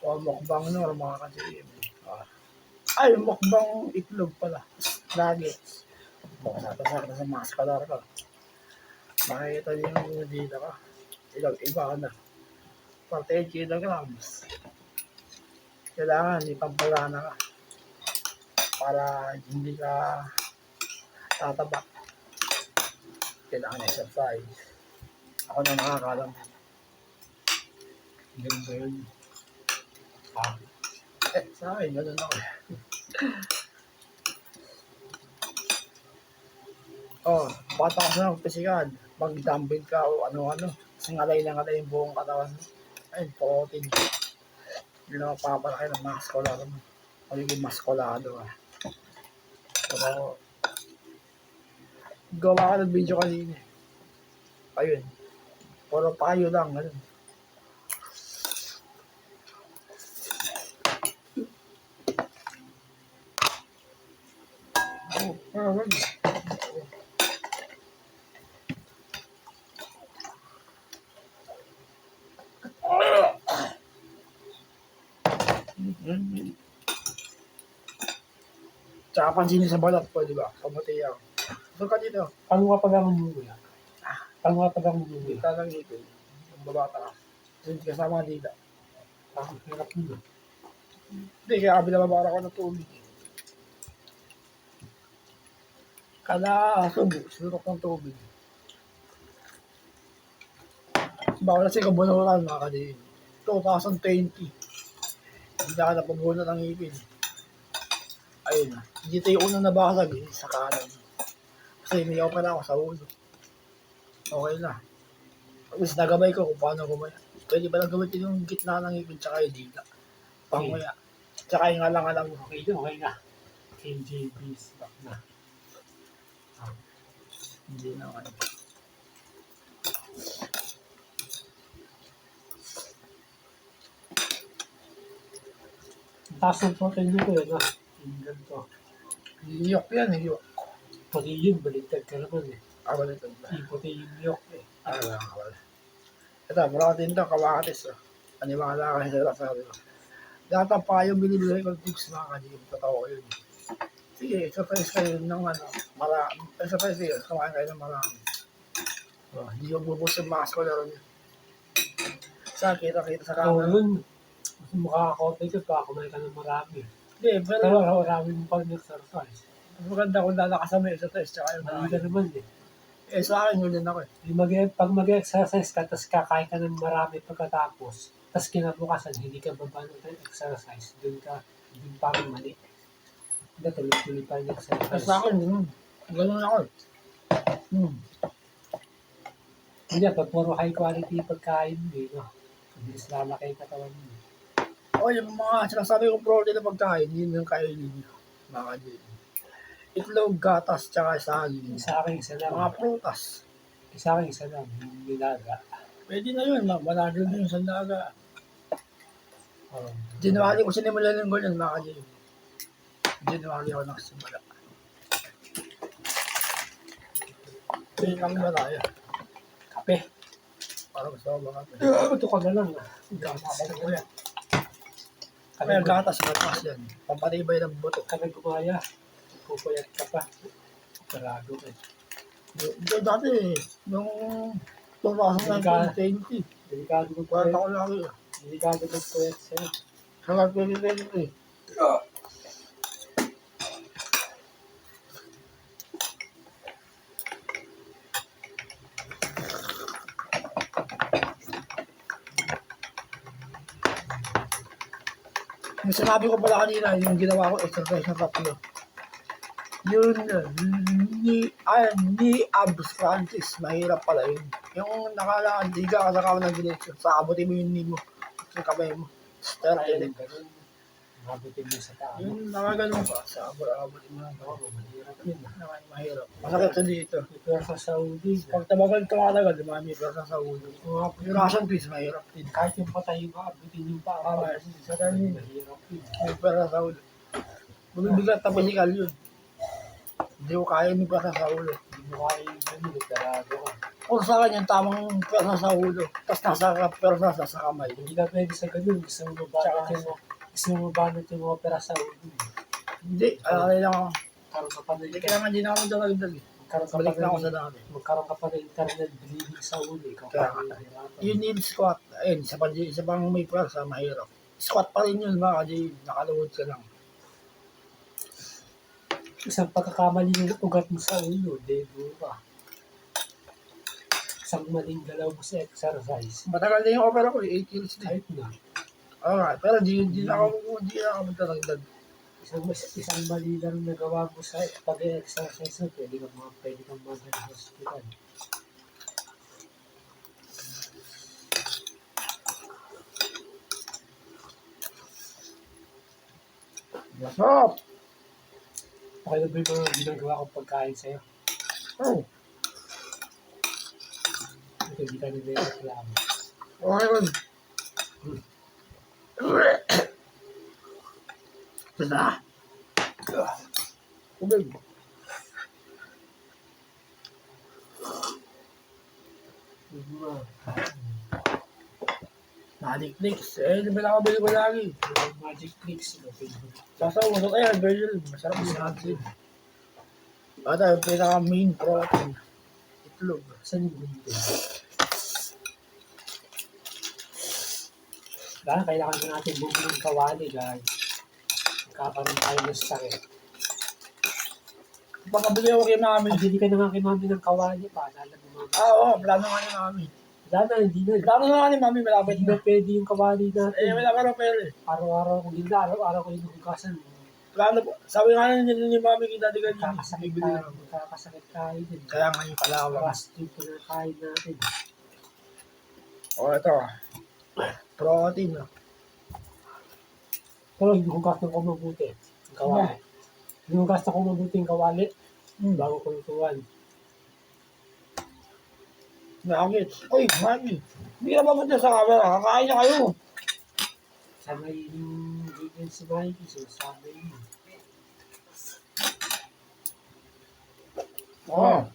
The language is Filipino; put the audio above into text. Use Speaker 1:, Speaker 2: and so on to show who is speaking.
Speaker 1: O mukbang no, mga ka-GM. Ay, mukbang itlog pala. Nuggets. Baka sa maskalar ka. Makikita niyo yung dito ka. Iba ka na. 48 kilograms. Kailangan ipampalana ka. Para hindi ka tataba. Kailangan exercise. Ako na nakakalam. Ganun ba yun? Sa akin, ganun ako. Bata ka na pisikal. Mag-dumbbell ka o ano-ano. Kasi ngalay na ngalay yung buong katawan. Ay, protein. Hindi na mapapalaki ng maskulado mo. Magiging maskulado ka. Pero, gawa ka ng video kanina. Ayun. Puro payo lang. Ganun. Tsaka pansinin sa balat ko, di ba? Kamuti yan. So ka dito.
Speaker 2: Paano ka pag-amunuya? Paano ka pag-amunuya?
Speaker 1: Dita lang ito. Yung babata ka. Hindi kasama dita.
Speaker 2: Ang hirap nyo.
Speaker 1: Hindi, kaya binababara ko ng tubig. Kada subo, surok ng tubig. Bawal na siya kabunuran, mga kadiin. 2020. Hindi na ka napabunan ng ipin. Ayun na. Dito yung unang nabasag sa kanan. Kasi umiyaw pa na ako sa ulo. Okay na. Tapos nagabay ko kung paano gumaya. Pwede ba lang gamitin yung gitna ng ipin tsaka yung dila. Panguya. Tsaka yung alang-alang mo.
Speaker 2: Okay na, okay na. KJB's back na.
Speaker 1: Hindi na ano.
Speaker 2: Taas ng protein dito eh, no? Yung ganito.
Speaker 1: Yok yan, yok.
Speaker 2: Pati yun, baliktad ka naman eh.
Speaker 1: Wala ito.
Speaker 2: Pati yung yok eh.
Speaker 1: Wala. Ito, protein to, kawakatis. Paniwala ka sa sabi ko. Lahat ang payo binibigay ko tips mga kanina. Totoo ko yun. Sige, exercise kayo ng ano, marami. Exercise kayo, kumain kayo ng marami. Hindi ko bubus yung muscular niya. Sa kita-kita sa
Speaker 2: Oo,
Speaker 1: camera.
Speaker 2: yun. Mas makakakote ka pa, kumain ka ng marami.
Speaker 1: Hindi,
Speaker 2: Pero
Speaker 1: pero
Speaker 2: marami mo pa rin exercise.
Speaker 1: mas maganda kung lalakas mo yung exercise tsaka yung
Speaker 2: Mali ka naman eh.
Speaker 1: sa akin, yun din ako eh.
Speaker 2: Pag mag-exercise ka, tapos kakain ka ng marami pagkatapos, tapos kinabukasan, hindi ka babano ng exercise, dun parang mali. Hindi, tuloy-tuloy pa yung exercise.
Speaker 1: Sa akin, ganun ako eh.
Speaker 2: Hindi, pag puro high quality pagkain mo eh, no? Mabilis lalaki yung katawan mo.
Speaker 1: Yung mga sinasabi kong protein na pagkain, yun yung kainin niyo. Mga kanina. Itlog, gatas, tsaka saging.
Speaker 2: Sa akin, isa lang.
Speaker 1: Mga prutas.
Speaker 2: Sa akin, isa lang. Yung nilaga.
Speaker 1: Pwede na yun, managil din yung sandaga.
Speaker 2: Oh,
Speaker 1: January ko sinimulan ng ganyan, mga kanina. January ako nakasimula. Yun lang ba tayo?
Speaker 2: kape.
Speaker 1: Para gusto ko ba kape?
Speaker 2: Ito ka na lang.
Speaker 1: Gatas ko yan. Kaya gatas yan. Pampatibay ng buto.
Speaker 2: Kami gumaya. Pupuyat ka pa. Sarado eh.
Speaker 1: Dati eh, nung 2020,
Speaker 2: Delikado mo pa
Speaker 1: kwenta
Speaker 2: rin.
Speaker 1: ko lagi.
Speaker 2: Delikado mo puyat sa'yo.
Speaker 1: Hanggang 2023. Yung sinabi ko pala kanina, yung ginawa ko exercise na tatlo. Yun, ni abs crunches, mahirap pala yun. Yung nakalakad, diga ka sa kawan ng direksyon, sa abutin mo yung knee mo, sa kamay mo.
Speaker 2: Ayun, ganun. Mabutin mo sa tao.
Speaker 1: Yung nakaganon pa, sa abutin mo lang.
Speaker 2: Oo, mahirap yun.
Speaker 1: Mahirap. Masakit sa dito.
Speaker 2: Pero sa Saudi,
Speaker 1: Pag tabagal tumatagal, dumami pa sa ulo. Yung Russian twist, mahirap din.
Speaker 2: kahit yung patay yung abutin yung pa.
Speaker 1: Sa kanina,
Speaker 2: Mahirap yun.
Speaker 1: may pera sa ulo. Bumibigat na physical yun. Hindi ko kaya yung pwersa sa ulo.
Speaker 2: Hindi mo kaya yung ganun, nagdarago ka.
Speaker 1: Kung sa akin yung tamang pwersa sa ulo, tapos nasa pwersa sa kamay.
Speaker 2: Hindi ka pwede sa ganun, gusto mo mabanat yung opera sa ulo.
Speaker 1: Hindi, alala lang ako.
Speaker 2: Magkaroon ka pa ng
Speaker 1: Hindi kaya nga hindi na ako dalagdag eh. Balik na ako sa dati.
Speaker 2: magkaroon ka pa ng internal bleeding sa ulo. Ikaw
Speaker 1: Kaya
Speaker 2: pa rin hirapan.
Speaker 1: Yung knee squat, ayun, isa pang may pwersa, mahirap. Squat pa rin yun mga kasi nakaluhod ka lang.
Speaker 2: Isang pagkakamali ng ugat mo sa ulo, debo ka. Isang maling galaw mo sa exercise.
Speaker 1: Matagal na yung opera ko, 8 years na.
Speaker 2: Kahit na.
Speaker 1: Alright, pero di na ako magdadagdag.
Speaker 2: Isang mali lang nagawa mo sa pag-exercise mo, pwede kang magdala sa hospital.
Speaker 1: Masarap!
Speaker 2: Okay na ba yung mga ginagawa kong pagkain sa'yo?
Speaker 1: Oh,
Speaker 2: Ito, hindi ka nagreklamo.
Speaker 1: okay rin. Ito na. Tubig. Nalikniks. Eh, di ba nakabili ko lagi?
Speaker 2: Magic tricks, no?
Speaker 1: Sasaw, masarap. Ayan, very masarap yung natin. Bata, yung pinaka-main protein. Itlog.
Speaker 2: Saan yung gunting? Dahil kailangan na natin bumili ng kawali, guys. Magkakaroon tayo ng sakit.
Speaker 1: Pagkabili ako kay mami.
Speaker 2: Pabili ka na nga kay mami ng kawali pa. Alam mo mga.
Speaker 1: Oo, plano nga ni mami.
Speaker 2: Wala na, hindi na.
Speaker 1: Plano nga ni mami, malapit
Speaker 2: Hindi
Speaker 1: na.
Speaker 2: na pwede yung kawali
Speaker 1: Eh,
Speaker 2: natin.
Speaker 1: wala ka na pera eh.
Speaker 2: Araw-araw, kung hindi na, araw-araw ko inuhugasan.
Speaker 1: Plano po. Sabi nga ni mami kita di kanina.
Speaker 2: Magkakasakit
Speaker 1: Bibili
Speaker 2: tayo.
Speaker 1: na.
Speaker 2: Magkakasakit tayo din.
Speaker 1: Kaya nga yung palawang.
Speaker 2: Fast food po na kain natin.
Speaker 1: O, ito. Protein.
Speaker 2: Pero hinuhugas ng ko mabuti. Ang kawali. Hinuhugas na ko mabuti yung kawali. Bago ko lutuan.
Speaker 1: Nuggets. Uy, mami. Hindi ka papunta sa camera. Kakain na kayo.
Speaker 2: Sanay yung ganyan si Mikey. So, sanay yun.
Speaker 1: Oo.